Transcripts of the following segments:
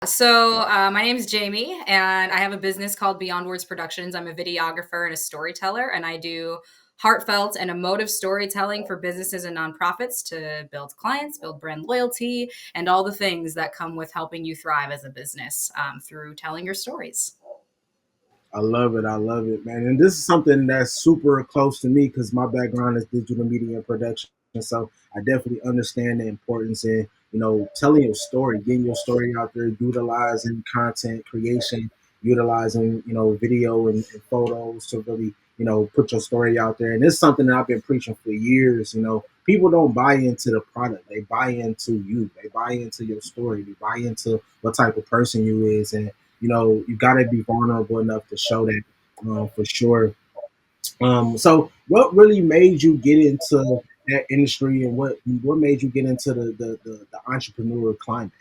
My name is Jamie, and I have a business called Beyond Words Productions. I'm a videographer and a storyteller, and I do heartfelt and emotive storytelling for businesses and nonprofits to build clients, build brand loyalty, and all the things that come with helping you thrive as a business through telling your stories. I love it. I love it, man. And this is something that's super close to me because my background is digital media and production. So I definitely understand the importance in, telling your story, getting your story out there, utilizing content creation, utilizing, video and photos to really, put your story out there. And it's something that I've been preaching for years. People don't buy into the product. They buy into you. They buy into your story. They buy into what type of person you is. And you got to be vulnerable enough to show that for sure. So what really made you get into that industry, and what made you get into the entrepreneurial climate?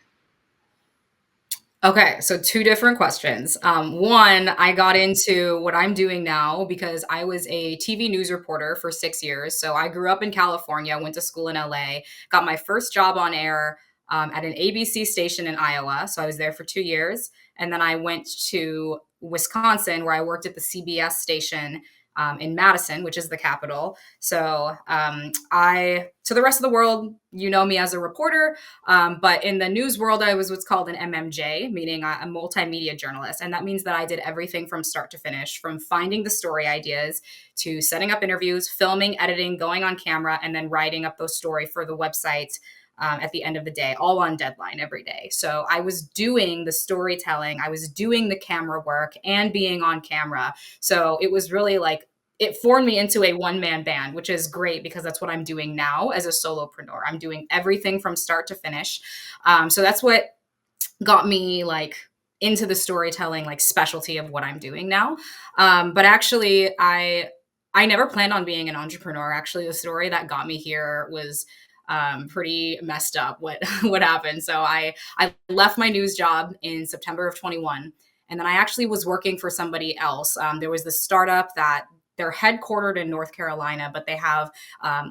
Okay, so two different questions. One, I got into what I'm doing now because I was a TV news reporter for 6 years. So I grew up in California, went to school in LA, got my first job on air at an ABC station in Iowa. So I was there for 2 years. And then I went to Wisconsin, where I worked at the CBS station in Madison, which is the capital. To the rest of the world, you know me as a reporter. But in the news world, I was what's called an MMJ, meaning a multimedia journalist. And that means that I did everything from start to finish, from finding the story ideas to setting up interviews, filming, editing, going on camera, and then writing up those story for the website at the end of the day, all on deadline every day. So I was doing the storytelling, I was doing the camera work and being on camera. So it was really like, it formed me into a one-man band, which is great because that's what I'm doing now as a solopreneur. I'm doing everything from start to finish. So that's what got me like into the storytelling like specialty of what I'm doing now. But actually, I never planned on being an entrepreneur. Actually, the story that got me here was pretty messed up. What what happened? So I left my news job in September of 21, and then I actually was working for somebody else. There was this startup that they're headquartered in North Carolina, but they have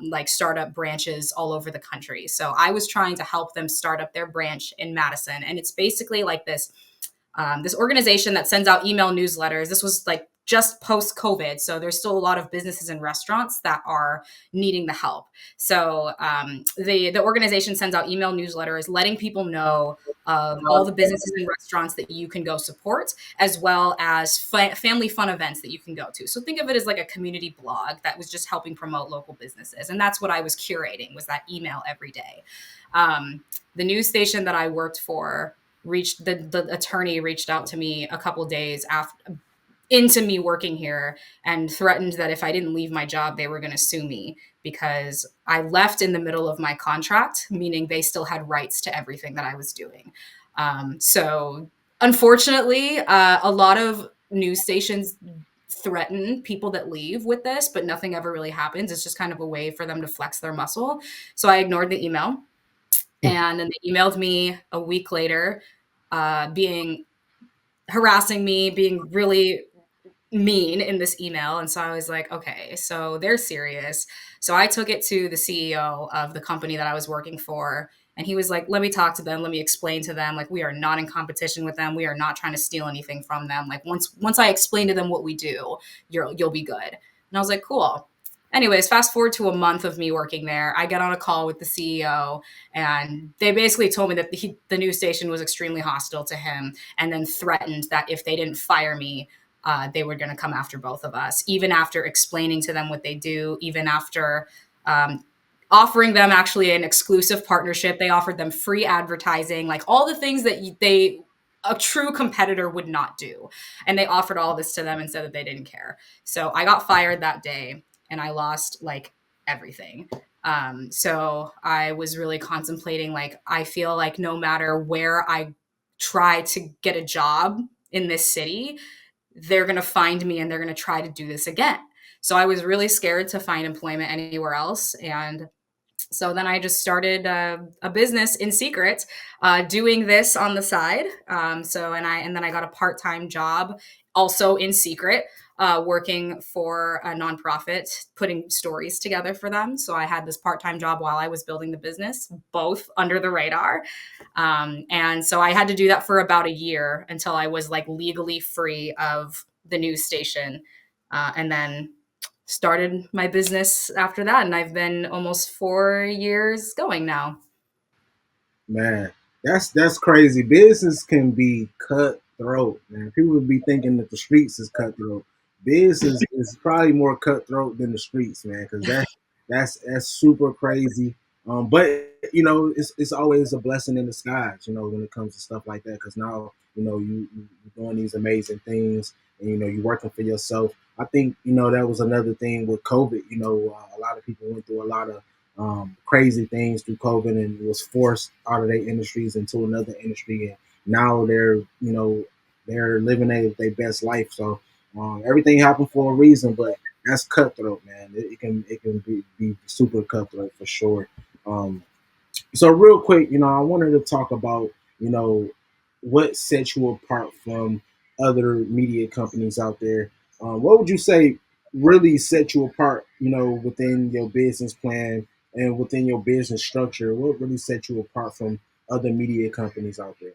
like startup branches all over the country. So I was trying to help them start up their branch in Madison, and it's basically like this organization that sends out email newsletters. This was like just post COVID, so there's still a lot of businesses and restaurants that are needing the help. The organization sends out email newsletters, letting people know of all the businesses and restaurants that you can go support, as well as family fun events that you can go to. So think of it as like a community blog that was just helping promote local businesses, and that's what I was curating, was that email every day. The news station that I worked for reached the attorney reached out to me a couple days after into me working here and threatened that if I didn't leave my job, they were going to sue me because I left in the middle of my contract, meaning they still had rights to everything that I was doing. So unfortunately, a lot of news stations threaten people that leave with this, but nothing ever really happens. It's just kind of a way for them to flex their muscle. So I ignored the email. And then they emailed me a week later, being harassing me, being really mean in this email. And so I was like, okay, so they're serious. So I took it to the CEO of the company that I was working for. And he was like, let me talk to them. Let me explain to them, like, we are not in competition with them. We are not trying to steal anything from them. Like once I explain to them what we do, you'll be good. And I was like, cool. Anyways, fast forward to a month of me working there. I get on a call with the CEO, and they basically told me that the news station was extremely hostile to him, and then threatened that if they didn't fire me, they were going to come after both of us, even after explaining to them what they do, even after offering them actually an exclusive partnership. They offered them free advertising, like all the things that a true competitor would not do. And they offered all this to them and said that they didn't care. So I got fired that day, and I lost like everything. So I was really contemplating, like, I feel like no matter where I try to get a job in this city, they're going to find me and they're going to try to do this again. So I was really scared to find employment anywhere else. And so then I just started a business in secret, doing this on the side. And then I got a part-time job also in secret. working for a nonprofit, putting stories together for them. So I had this part time job while I was building the business, both under the radar. And so I had to do that for about a year until I was like legally free of the news station. And then started my business after that. And I've been almost 4 years going now. Man, that's crazy. Business can be cutthroat, man. People would be thinking that the streets is cutthroat. Business is probably more cutthroat than the streets, man, because that's super crazy. But you know, it's always a blessing in disguise, you know, when it comes to stuff like that. Because now, you know, you're doing these amazing things, and you know, you're working for yourself. I think you know that was another thing with COVID. You know, a lot of people went through a lot of crazy things through COVID and was forced out of their industries into another industry. And now they're, you know, they're living their best life. So everything happened for a reason, but that's cutthroat, man. It can be super cutthroat for sure. Um, so real quick, you know, I wanted to talk about, you know, what sets you apart from other media companies out there. What would you say really set you apart, you know, within your business plan and within your business structure? What really set you apart from other media companies out there?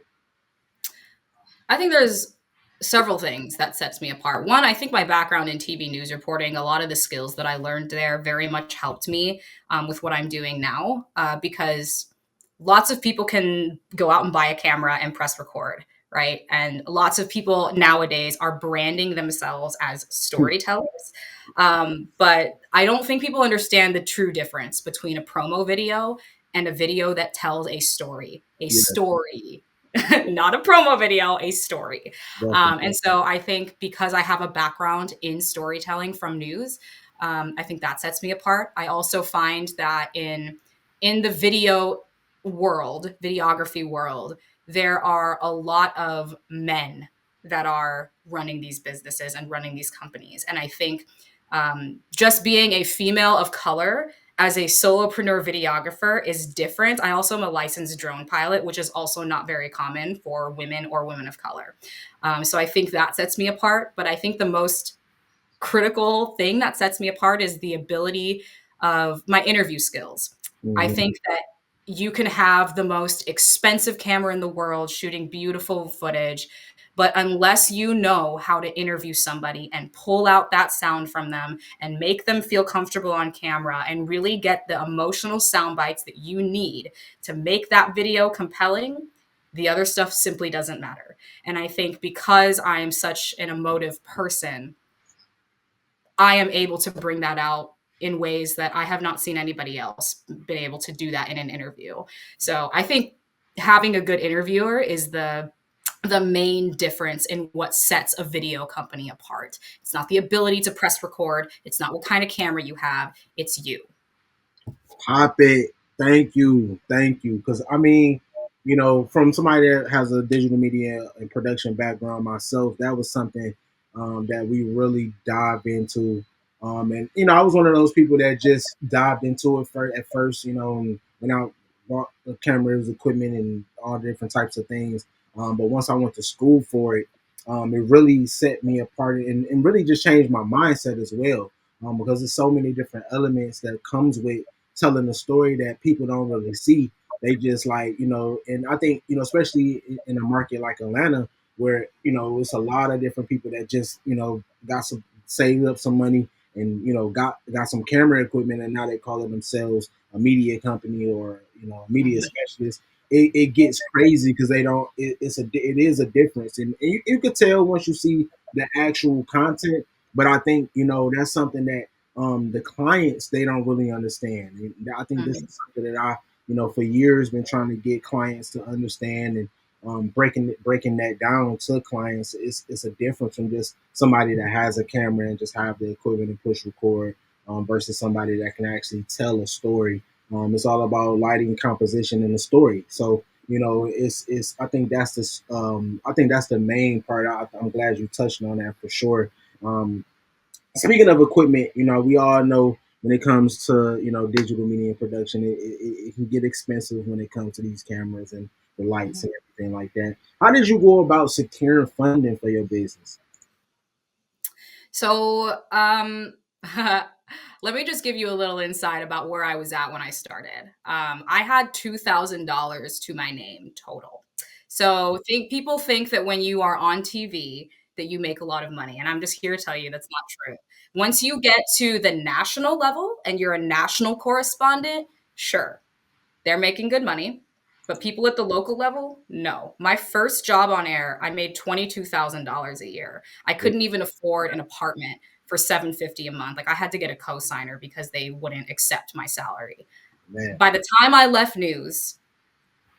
I think there's several things that sets me apart. One, I think my background in TV news reporting, a lot of the skills that I learned there very much helped me with what I'm doing now because lots of people can go out and buy a camera and press record, right? And lots of people nowadays are branding themselves as storytellers. But I don't think people understand the true difference between a promo video and a video that tells a story. A Yeah, story not a promo video, a story. definitely. And so I think because I have a background in storytelling from news, I think that sets me apart. I also find that in the video world, videography world, there are a lot of men that are running these businesses and running these companies. And I think just being a female of color as a solopreneur videographer is different. I also am a licensed drone pilot, which is also not very common for women or women of color. So I think that sets me apart. But I think the most critical thing that sets me apart is the ability of my interview skills. I Hmm. think that you can have the most expensive camera in the world shooting beautiful footage, but unless you know how to interview somebody and pull out that sound from them and make them feel comfortable on camera and really get the emotional sound bites that you need to make that video compelling, the other stuff simply doesn't matter. And I think because I am such an emotive person, I am able to bring that out in ways that I have not seen anybody else been able to do that in an interview. So I think having a good interviewer is the main difference in what sets a video company apart. It's not the ability to press record, it's not what kind of camera you have, it's you. Pop it. Thank you. Thank you. Because, I mean, you know, from somebody that has a digital media and production background myself, that was something that we really dived into. And, you know, I was one of those people that just dived into it at first, you know, and went out, bought the cameras, equipment, and all different types of things. But once I went to school for it, it really set me apart and really just changed my mindset as well. Because there's so many different elements that comes with telling a story that people don't really see. They just like, you know, and I think, you know, especially in a market like Atlanta, where, you know, it's a lot of different people that just, you know, got some saved up some money and, you know, got some camera equipment and now they call it themselves a media company or, you know, a media Mhm. specialist. It gets crazy because they don't, it is a difference. And you could tell once you see the actual content, but I think, you know, that's something that the clients they don't really understand. And I think this Mhm. is something that I, you know, for years been trying to get clients to understand and breaking that down to clients. It's a difference from just somebody that has a camera and just have the equipment and push record versus somebody that can actually tell a story. It's all about lighting, composition, and the story. So you know, it's I think that's the main part. I'm glad you touched on that for sure. Um, Speaking of equipment, you know, we all know when it comes to, you know, digital media production, it can get expensive when it comes to these cameras and the lights Mhm. and everything like that. How did you go about securing funding for your business? So, let me just give you a little insight about where I was at when I started. I had $2,000 to my name total. So, think people think that when you are on TV that you make a lot of money, and I'm just here to tell you that's not true. Once you get to the national level and you're a national correspondent, sure, they're making good money, but people at the local level, no. My first job on air, I made $22,000 a year. I couldn't even afford an apartment for 750 a month. Like I had to get a cosigner because they wouldn't accept my salary. Man, By the time I left news,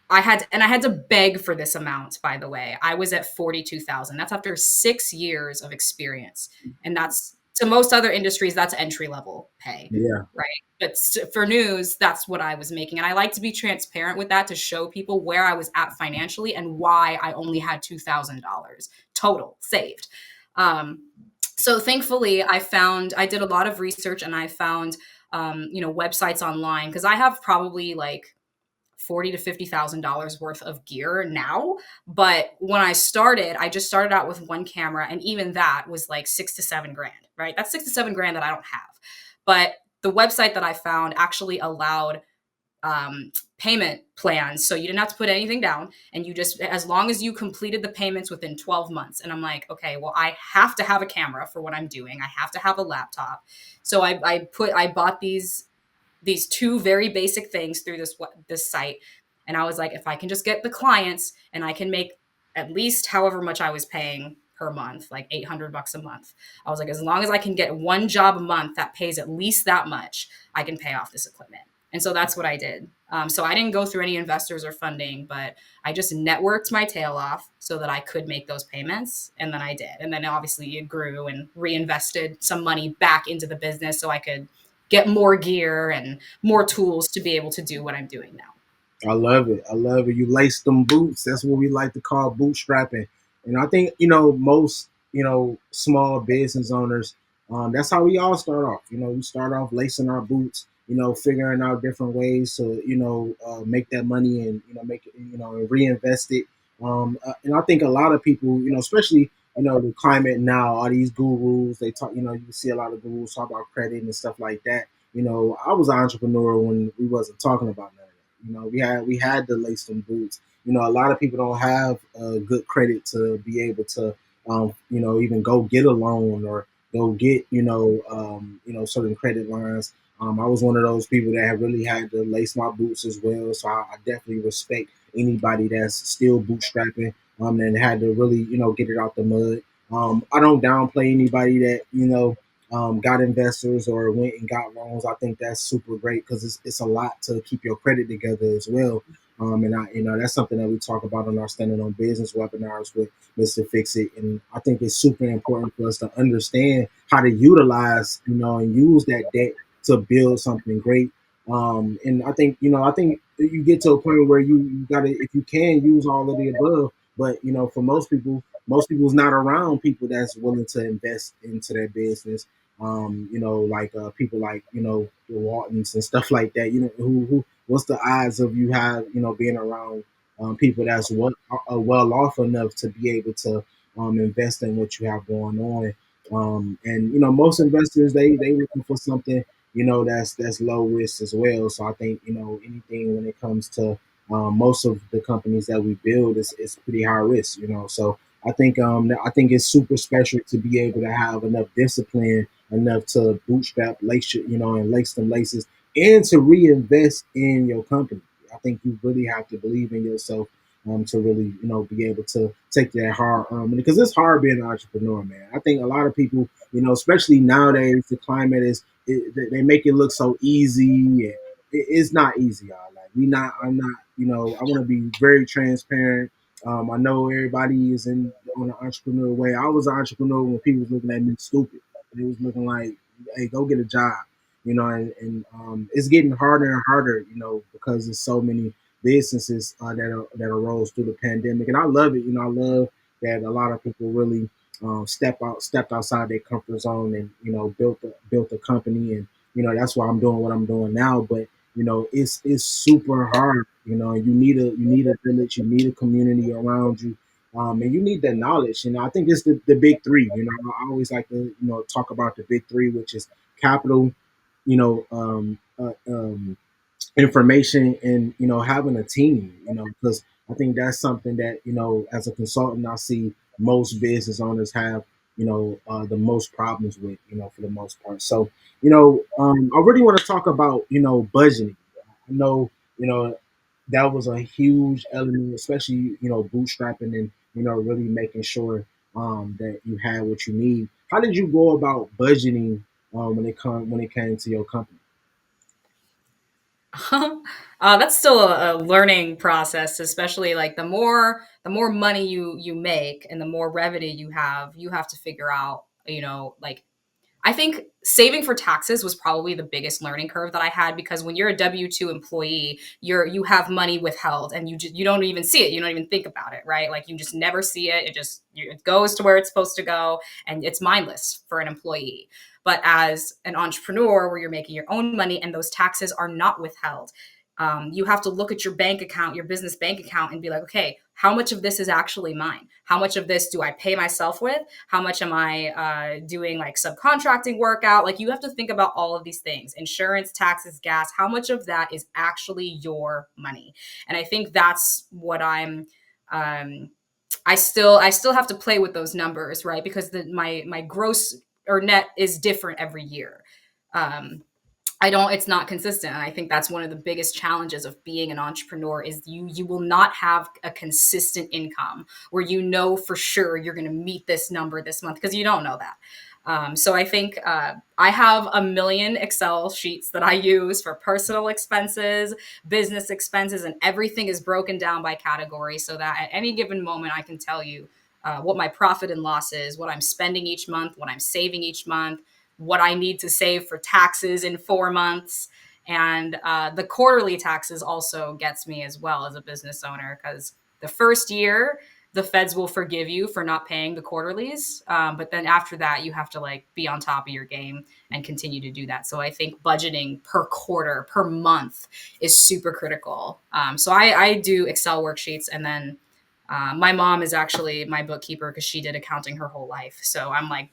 I had to beg for this amount, by the way. I was at 42,000. That's after 6 years of experience. And that's to most other industries that's entry level pay, yeah, right? But for news, that's what I was making. And I like to be transparent with that to show people where I was at financially and why I only had $2,000 total saved. Um, so thankfully, I did a lot of research and I found, websites online because I have probably like 40 to $50,000 worth of gear now. But when I started, I just started out with one camera, and even that was like 6 to 7 grand, right? That's 6 to 7 grand that I don't have. But the website that I found actually allowed payment plans. So you didn't have to put anything down. And you just, as long as you completed the payments within 12 months. And I'm like, okay, well, I have to have a camera for what I'm doing. I have to have a laptop. So I bought these two very basic things through this site, and I was like, if I can just get the clients and I can make at least however much I was paying per month, like 800 bucks a month, I was like, as long as I can get one job a month that pays at least that much, I can pay off this equipment. And so that's what I did. So I didn't go through any investors or funding, but I just networked my tail off so that I could make those payments. And then I did. And then obviously it grew and reinvested some money back into the business so I could get more gear and more tools to be able to do what I'm doing now. I love it. I love it. You lace them boots. That's what we like to call bootstrapping. And I think most small business owners. That's how we all start off. We start off lacing our boots. Figuring out different ways to make that money and make it and reinvest it. And I think a lot of people, especially the climate now, all these gurus, they talk. You see a lot of gurus talk about credit and stuff like that. I was an entrepreneur when we wasn't talking about that. We had to lace some boots. A lot of people don't have good credit to be able to, even go get a loan or go get, certain credit lines. I was one of those people that have really had to lace my boots as well. So I definitely respect anybody that's still bootstrapping, and had to really, get it out the mud. I don't downplay anybody that, got investors or went and got loans. I think that's super great because it's a lot to keep your credit together as well. And that's something that we talk about on our Standing on Business webinars with Mr. Fix It. And I think it's super important for us to understand how to utilize, and use that debt to build something great. And I think you get to a point where you gotta, if you can, use all of the above. But for most people's not around people that's willing to invest into their business. Like people like the Waltons and stuff like that. Who what's the odds of you have being around people that's well off enough to be able to invest in what you have going on. And most investors they looking for something that's low risk as well. So I think anything when it comes to most of the companies that we build is pretty high risk. So I think it's super special to be able to have enough discipline enough to bootstrap, and lace them laces, and to reinvest in your company. I think you really have to believe in yourself to really, be able to take that hard because it's hard being an entrepreneur, man. I think a lot of people, especially nowadays, the climate they make it look so easy, and it's not easy, y'all. Like I'm not, I want to be very transparent. I know everybody is on the entrepreneur way. I was an entrepreneur when people was looking at me stupid. It was looking like, hey, go get a job, and it's getting harder and harder, because there's so many businesses that arose through the pandemic, and I love it. I love that a lot of people really stepped outside their comfort zone and built a company, and that's why I'm doing what I'm doing now. But it's super hard. You need a village, you need a community around you. and you need that knowledge. I think it's the big three. I always like to talk about the big three, which is capital, you know, information, and having a team. Because I think that's something that as a consultant I see most business owners have the most problems with, for the most part. So I really want to talk about budgeting. I know that was a huge element, especially bootstrapping, and really making sure that you had what you need. How did you go about budgeting when it came to your company? That's still a learning process, especially like the more money you make and the more revenue you have to figure out, like I think saving for taxes was probably the biggest learning curve that I had, because when you're a W-2 employee, you have money withheld and you don't even see it. You don't even think about it, right? Like you just never see it. It goes to where it's supposed to go, and it's mindless for an employee. But as an entrepreneur where you're making your own money and those taxes are not withheld, you have to look at your bank account, your business bank account, and be like, okay, how much of this is actually mine? How much of this do I pay myself with? How much am I doing like subcontracting work out? Like you have to think about all of these things: insurance, taxes, gas. How much of that is actually your money? And I think that's what Um, I still have to play with those numbers, right? Because my gross or net is different every year. Um, I don't it's not consistent, and I think that's one of the biggest challenges of being an entrepreneur is you will not have a consistent income where for sure you're going to meet this number this month, because you don't know that. So I think I have a million Excel sheets that I use for personal expenses, business expenses, and everything is broken down by category so that at any given moment I can tell you what my profit and loss is, what I'm spending each month, what I'm saving each month, what I need to save for taxes in 4 months. And the quarterly taxes also gets me as well as a business owner, because the first year, the feds will forgive you for not paying the quarterlies. But then after that, you have to like be on top of your game and continue to do that. So I think budgeting per quarter, per month is super critical. So I do Excel worksheets, and then my mom is actually my bookkeeper because she did accounting her whole life. So I'm like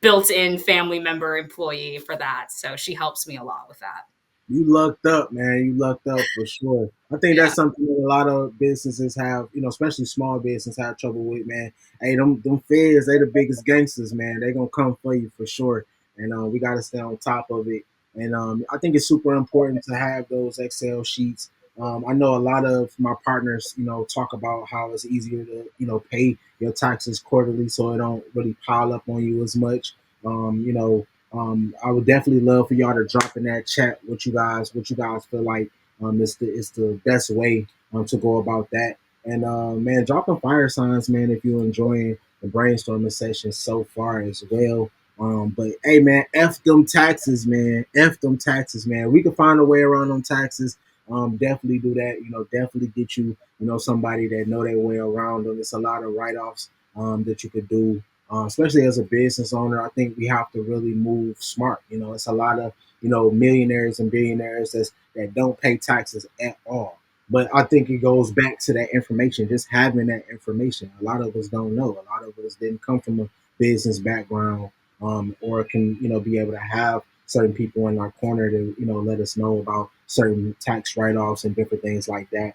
built-in family member employee for that. So she helps me a lot with that. You lucked up, man. You lucked up for sure. I think that's Yeah. something that a lot of businesses have, especially small business have trouble with, man. Hey, them feds, they the biggest gangsters, man. They gonna come for you for sure, and we gotta stay on top of it. And I think it's super important to have those Excel sheets. I know a lot of my partners, talk about how it's easier to, pay your taxes quarterly, so it don't really pile up on you as much. I would definitely love for y'all to drop in that chat what you guys feel like is the best way to go about that. And man, dropping fire signs, man, if you're enjoying the brainstorming session so far as well. But hey, man, f them taxes, man. F them taxes, man. We can find a way around them taxes. Definitely do that. Definitely get you, somebody that know their way around them. It's a lot of write-offs that you could do, especially as a business owner. I think we have to really move smart. It's a lot of millionaires and billionaires that don't pay taxes at all. But I think it goes back to that information, just having that information. A lot of us don't know. A lot of us didn't come from a business background, or can be able to have certain people in our corner to let us know about certain tax write-offs and different things like that.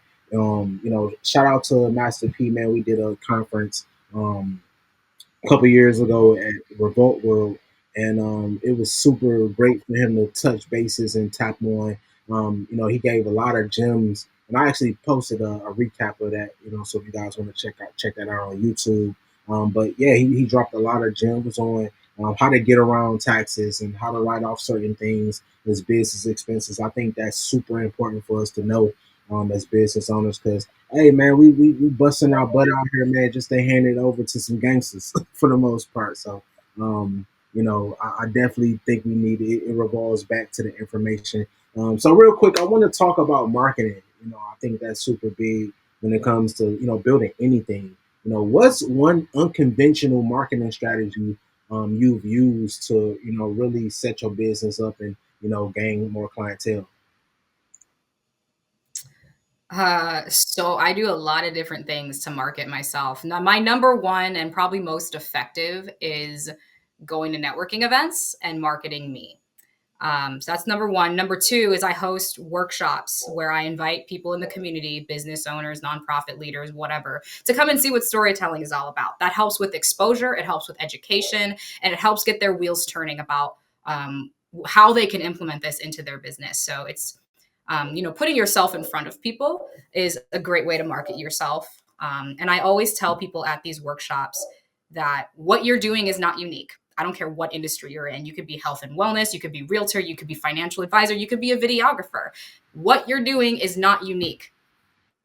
Shout out to Master P, man. We did a conference a couple years ago at Revolt World, and it was super great for him to touch bases and tap on. He gave a lot of gems, and I actually posted a recap of that. So if you guys want to check that out on YouTube. But yeah, he dropped a lot of gems on how to get around taxes and how to write off certain things as business expenses. I think that's super important for us to know as business owners, because hey man, we busting our butt out here, man, just to hand it over to some gangsters for the most part. So, I definitely think we need it. It revolves back to the information. So real quick, I want to talk about marketing. I think that's super big when it comes to building anything. What's one unconventional marketing strategy you've used to really set your business up and gain more clientele? So I do a lot of different things to market myself. Now, my number one and probably most effective is going to networking events and marketing me. So that's number one. Number two is I host workshops where I invite people in the community, business owners, nonprofit leaders, whatever, to come and see what storytelling is all about. That helps with exposure, it helps with education, and it helps get their wheels turning about how they can implement this into their business. So it's putting yourself in front of people is a great way to market yourself. And I always tell people at these workshops that what you're doing is not unique. I don't care what industry you're in. You could be health and wellness, you could be realtor, you could be financial advisor, you could be a videographer. What you're doing is not unique.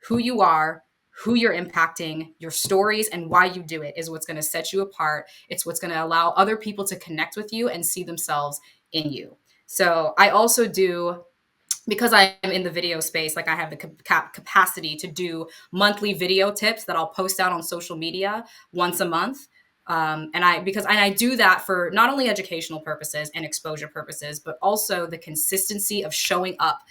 Who you are, who you're impacting, your stories, and why you do it is what's going to set you apart. It's what's going to allow other people to connect with you and see themselves in you. So I also do, because I'm in the video space, like I have the capacity to do monthly video tips that I'll post out on social media once a month. And I do that for not only educational purposes and exposure purposes, but also the consistency of showing up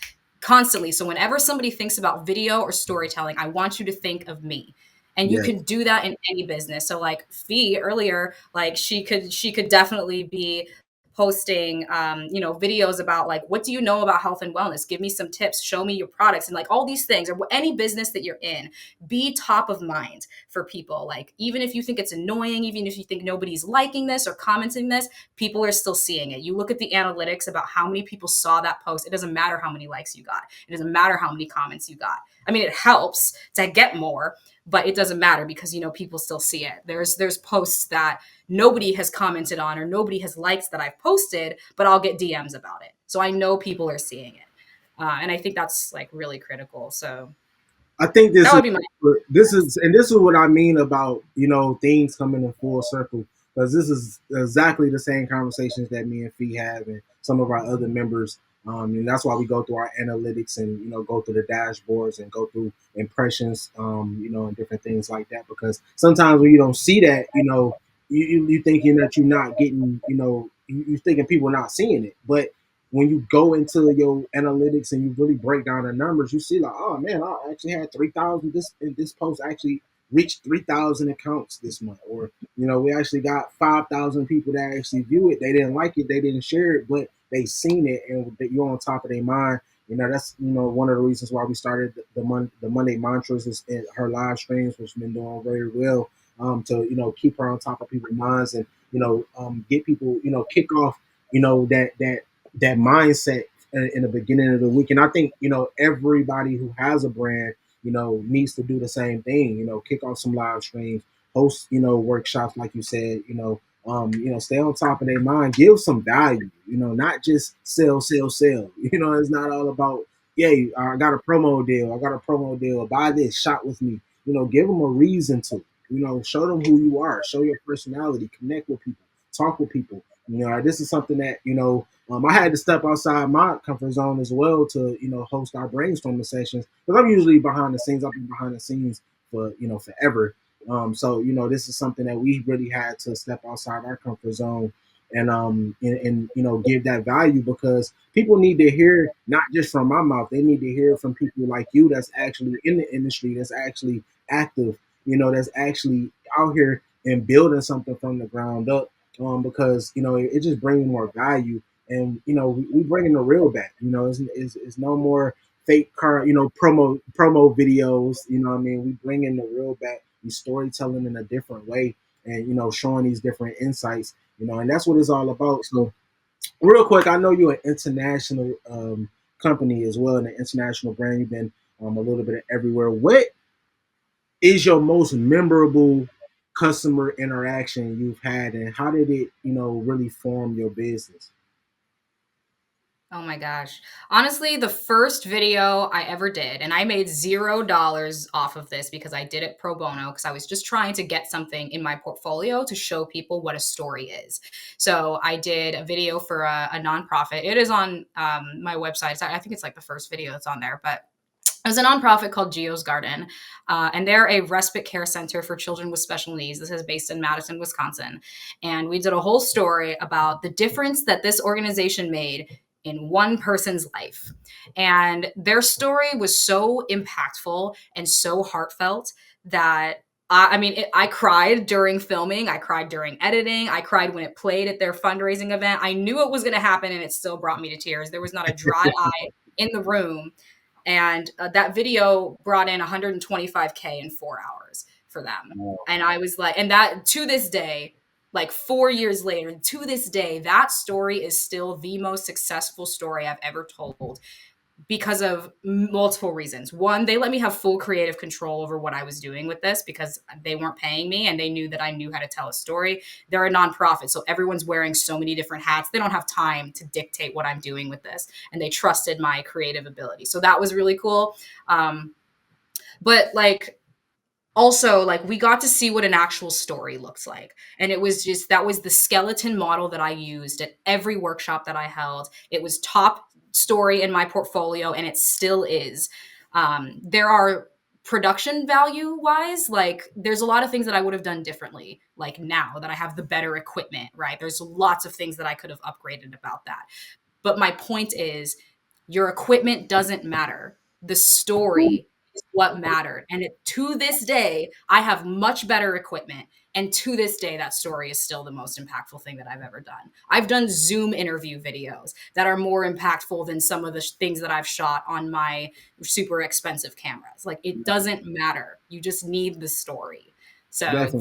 constantly. So whenever somebody thinks about video or storytelling, I want you to think of me. And you Yeah, can do that in any business. So like Fee earlier, like she could definitely be posting videos about like, what do you know about health and wellness, give me some tips, show me your products, and like all these things, or any business that you're in, be top of mind for people. Like, even if you think it's annoying, even if you think nobody's liking this or commenting this, people are still seeing it. You look at the analytics about how many people saw that post. It doesn't matter how many likes you got, it doesn't matter how many comments you got. I mean, it helps to get more, but it doesn't matter because people still see it. There's posts that nobody has commented on or nobody has liked that I've posted, but I'll get DMs about it. So I know people are seeing it. And I think that's like really critical. So I think that would be my. this is what I mean about things coming in full circle, because this is exactly the same conversations that me and Fee have and some of our other members, and that's why we go through our analytics and go through the dashboards and go through impressions, and different things like that, because sometimes when you don't see that, you thinking that you're not getting, you thinking people are not seeing it, but when you go into your analytics and you really break down the numbers, you see like, oh man, I actually had 3,000. This post actually reached 3,000 accounts this month, or we actually got 5,000 people that actually view it. They didn't like it, they didn't share it, but they seen it, and that you're on top of their mind. That's one of the reasons why we started the Monday mantras is in her live streams, which has been doing very well. To keep her on top of people's minds and get people kick off that mindset in the beginning of the week. And I think, everybody who has a brand, needs to do the same thing, kick off some live streams, host, workshops, like you said, stay on top of their mind, give some value, not just sell, sell, sell. It's not all about, yay, I got a promo deal. I got a promo deal. Buy this, shop with me. Give them a reason to, show them who you are, show your personality, connect with people, talk with people. This is something that, I had to step outside my comfort zone as well to, host our brainstorming sessions, because I'm usually behind the scenes. I've been behind the scenes for, forever. So, this is something that we really had to step outside our comfort zone and give that value, because people need to hear not just from my mouth. They need to hear from people like you that's actually in the industry, that's actually active, that's actually out here and building something from the ground up. Because it just brings more value, and we bringing the real back. It's no more fake car, promo videos. What I mean, we bringing the real back. We storytelling in a different way, and showing these different insights. And that's what it's all about. So, real quick, I know you're an international company as well, and an international brand. You've been a little bit of everywhere. What is your most memorable customer interaction you've had, and how did it really form your business? Oh my gosh. Honestly, the first video I ever did, and I made $0 off of this because I did it pro bono because I was just trying to get something in my portfolio to show people what a story is. So I did a video for a nonprofit. It is on my website. I think it's like the first video that's on there, but there's a nonprofit called Geo's Garden, and they're a respite care center for children with special needs. This is based in Madison, Wisconsin. And we did a whole story about the difference that this organization made in one person's life. And their story was so impactful and so heartfelt that I cried during filming. I cried during editing. I cried when it played at their fundraising event. I knew it was going to happen, and it still brought me to tears. There was not a dry eye in the room. And that video brought in 125K in 4 hours for them. And I was like, and that to this day, like 4 years later, to this day, that story is still the most successful story I've ever told because of multiple reasons. One, they let me have full creative control over what I was doing with this because they weren't paying me and they knew that I knew how to tell a story. They're a nonprofit, so everyone's wearing so many different hats. They don't have time to dictate what I'm doing with this, and they trusted my creative ability. So that was really cool. But like also, like, we got to see what an actual story looks like, and it was just that was the skeleton model that I used at every workshop that I held. It was top story in my portfolio, and it still is. There are production value wise, like there's a lot of things that I would have done differently, like now that I have the better equipment, right? There's lots of things that I could have upgraded about that. But my point is, your equipment doesn't matter. The story is what mattered. And to this day, I have much better equipment. And to this day, that story is still the most impactful thing that I've ever done. I've done Zoom interview videos that are more impactful than some of the things that I've shot on my super expensive cameras. Like, it doesn't matter. You just need the story. So Definitely.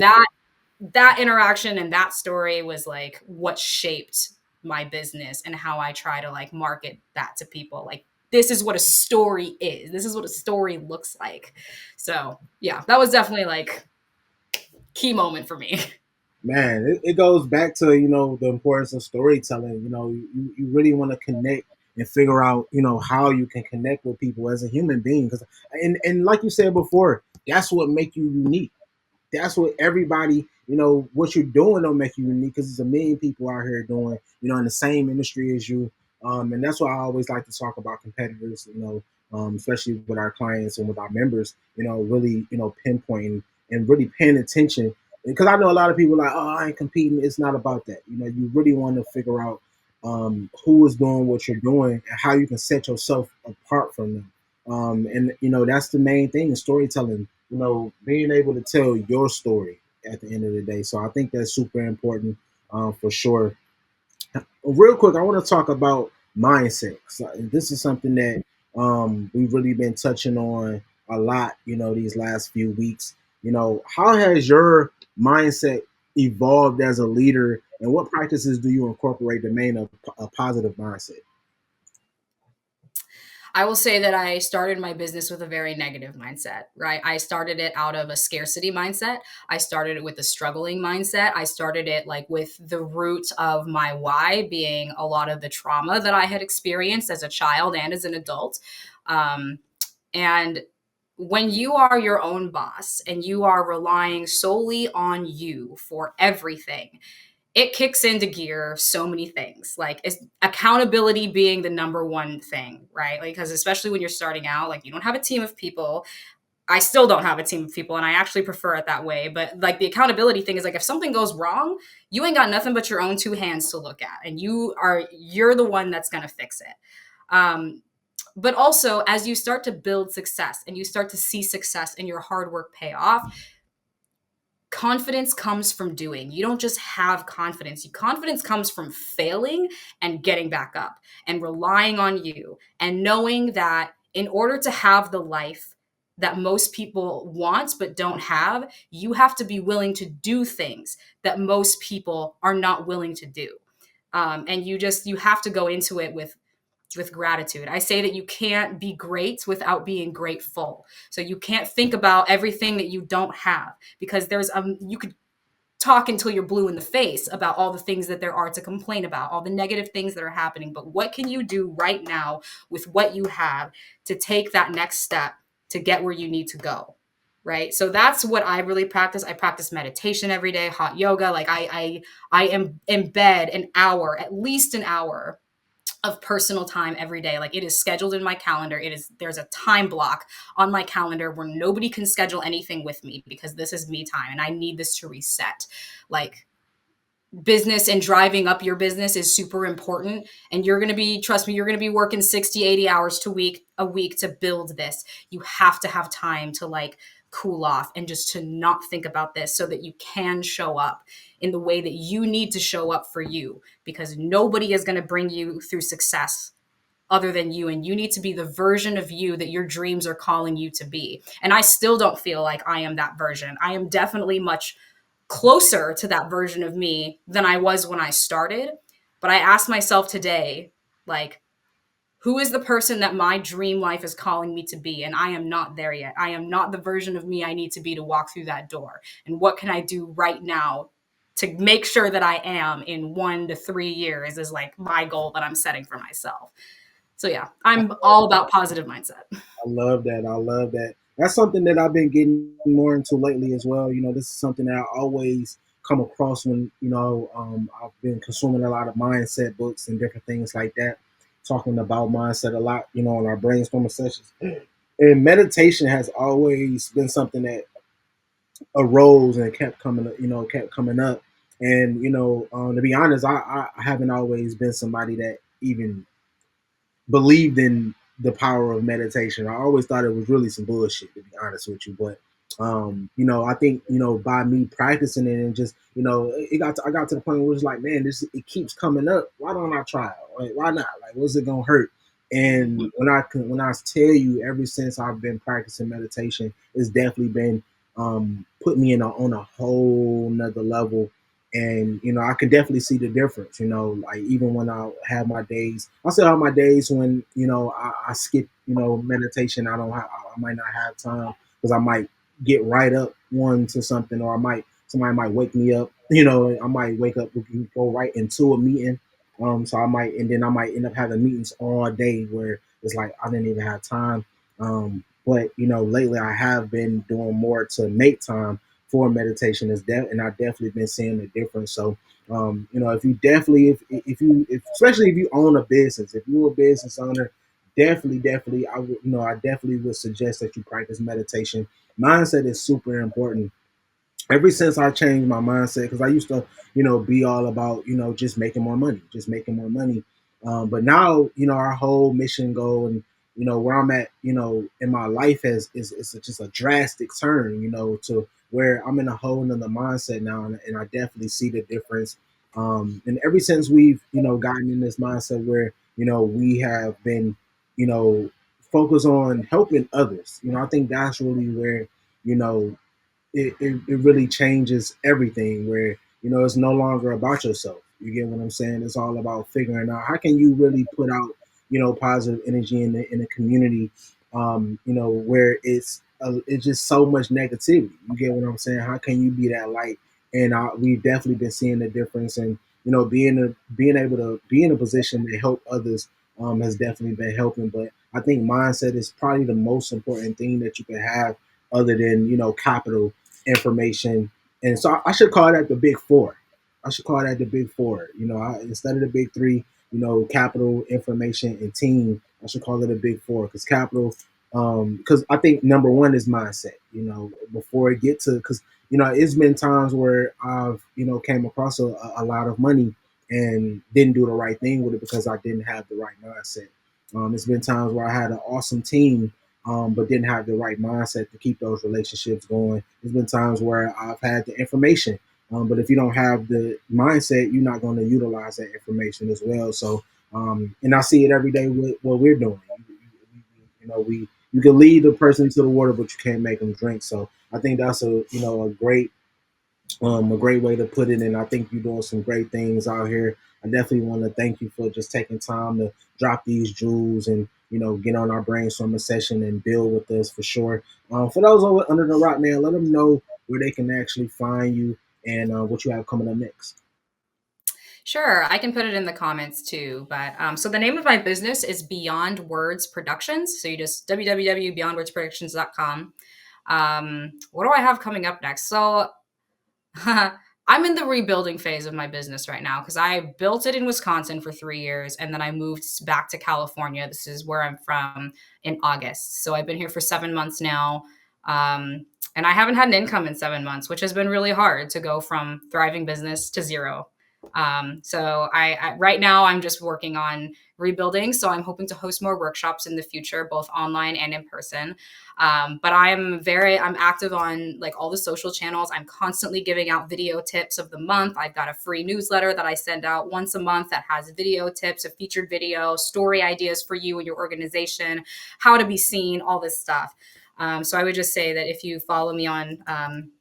that interaction and that story was like what shaped my business and how I try to like market that to people. Like, this is what a story is. This is what a story looks like. So yeah, that was definitely like key moment for me. Man, it goes back to, the importance of storytelling. You really want to connect and figure out, how you can connect with people as a human being. Because and like you said before, that's what make you unique. That's what everybody, what you're doing don't make you unique, because there's a million people out here doing, in the same industry as you. And that's why I always like to talk about competitors, especially with our clients and with our members, really, pinpointing and really paying attention. Because I know a lot of people are like, oh, I ain't competing. It's not about that. You really want to figure out who is doing what you're doing and how you can set yourself apart from them. And that's the main thing, storytelling, being able to tell your story at the end of the day. So I think that's super important, for sure. Real quick, I want to talk about mindset. So this is something that we've really been touching on a lot, these last few weeks. How has your mindset evolved as a leader, and what practices do you incorporate to maintain a positive mindset? I will say that I started my business with a very negative mindset, right? I started it out of a scarcity mindset. I started it with a struggling mindset. I started it like with the root of my why being a lot of the trauma that I had experienced as a child and as an adult. And when you are your own boss and you are relying solely on you for everything, it kicks into gear so many things, like accountability being the number one thing, right? Like, because especially when you're starting out, like, you don't have a team of people. I still don't have a team of people, and I actually prefer it that way. But like, the accountability thing is like, if something goes wrong, you ain't got nothing but your own two hands to look at, and you're the one that's going to fix it. But also, as you start to build success and you start to see success and your hard work pay off, confidence comes from doing. You don't just have confidence. Confidence comes from failing and getting back up and relying on you and knowing that in order to have the life that most people want but don't have, you have to be willing to do things that most people are not willing to do. And you have to go into it with gratitude. I say that you can't be great without being grateful. So you can't think about everything that you don't have, because you could talk until you're blue in the face about all the things that there are to complain about, all the negative things that are happening. But what can you do right now with what you have to take that next step to get where you need to go? Right. So that's what I really practice. I practice meditation every day, hot yoga. Like, I am embed an hour, at least an hour of personal time every day. Like, it is scheduled in my calendar. There's a time block on my calendar where nobody can schedule anything with me, because this is me time and I need this to reset. Like, business and driving up your business is super important, and you're going to be, trust me, you're going to be working 60, 80 hours to week a week to build this. You have to have time to like cool off and just to not think about this so that you can show up in the way that you need to show up for you, because nobody is going to bring you through success other than you, and you need to be the version of you that your dreams are calling you to be. And I still don't feel like I am that version. I am definitely much closer to that version of me than I was when I started. But I asked myself today, like, who is the person that my dream life is calling me to be? And I am not there yet. I am not the version of me I need to be to walk through that door. And what can I do right now to make sure that I am in 1 to 3 years is like my goal that I'm setting for myself. So yeah, I'm all about positive mindset. I love that. I love that. That's something that I've been getting more into lately as well. This is something that I always come across when, I've been consuming a lot of mindset books and different things like that, talking about mindset a lot, in our brainstorming sessions. And meditation has always been something that arose and kept coming up. And, to be honest, I haven't always been somebody that even believed in the power of meditation. I always thought it was really some bullshit, to be honest with you. But I think by me practicing it and just I got to the point where it's like, man, this it keeps coming up. Why don't I try it? Like, why not? Like, what's it gonna hurt? And when I tell you, ever since I've been practicing meditation, it's definitely been put me on a whole nother level. And I can definitely see the difference. Like even when I have my days, I still have my days when I skip meditation. I might not have time because I might get right up one to something, or somebody might wake me up. I might wake up and go right into a meeting. So I might end up having meetings all day where it's like I didn't even have time. But lately I have been doing more to make time for meditation, and I've definitely been seeing the difference. So if you definitely if especially if you own a business, if you're a business owner, definitely I definitely would suggest that you practice meditation. Mindset is super important. Ever since I changed my mindset, because I used to, be all about, just making more money, just making more money. But now, our whole mission goal and, where I'm at, in my life is just a drastic turn, to where I'm in a whole nother mindset now. And I definitely see the difference. And ever since we've, gotten in this mindset where, we have been, you know, focused on helping others, I think that's really where, you know, it really changes everything where it's no longer about yourself. You get what I'm saying? It's all about figuring out how can you really put out positive energy in the community, where it's just so much negativity. You get what I'm saying? How can you be that light? And we've definitely been seeing the difference, and being able to be in a position to help others has definitely been helping. But I think mindset is probably the most important thing that you can have, other than capital, information. And so I should call that the big four. I should call that the big four. Instead of the big three, capital, information, and team, I should call it a big four, because capital, because I think number one is mindset. Before it get to, because it's been times where I've came across a lot of money and didn't do the right thing with it because I didn't have the right mindset. It's been times where I had an awesome team, but didn't have the right mindset to keep those relationships going. There's been times where I've had the information, but if you don't have the mindset, you're not going to utilize that information as well. So, and I see it every day with what we're doing. We you can lead the person to the water, but you can't make them drink. So I think that's a great way to put it. And I think you're doing some great things out here. I definitely want to thank you for just taking time to drop these jewels and get on our brainstorming session and build with us for sure. For those over under the rock, man, let them know where they can actually find you and what you have coming up next. Sure, I can put it in the comments too. But so the name of my business is Beyond Words Productions. So you just www.beyondwordsproductions.com. What do I have coming up next? So I'm in the rebuilding phase of my business right now because I built it in Wisconsin for 3 years and then I moved back to California. This is where I'm from in August. So I've been here for 7 months now. Um, and I haven't had an income in 7 months, which has been really hard to go from thriving business to zero. So right now I'm just working on rebuilding. So I'm hoping to host more workshops in the future, both online and in person. But I'm active on like all the social channels. I'm constantly giving out video tips of the month. I've got a free newsletter that I send out once a month that has video tips, a featured video, story ideas for you and your organization, how to be seen, all this stuff. So I would just say that if you follow me on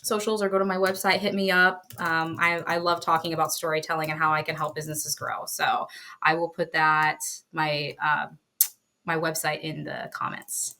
socials or go to my website, hit me up. I love talking about storytelling and how I can help businesses grow. So I will put my website in the comments.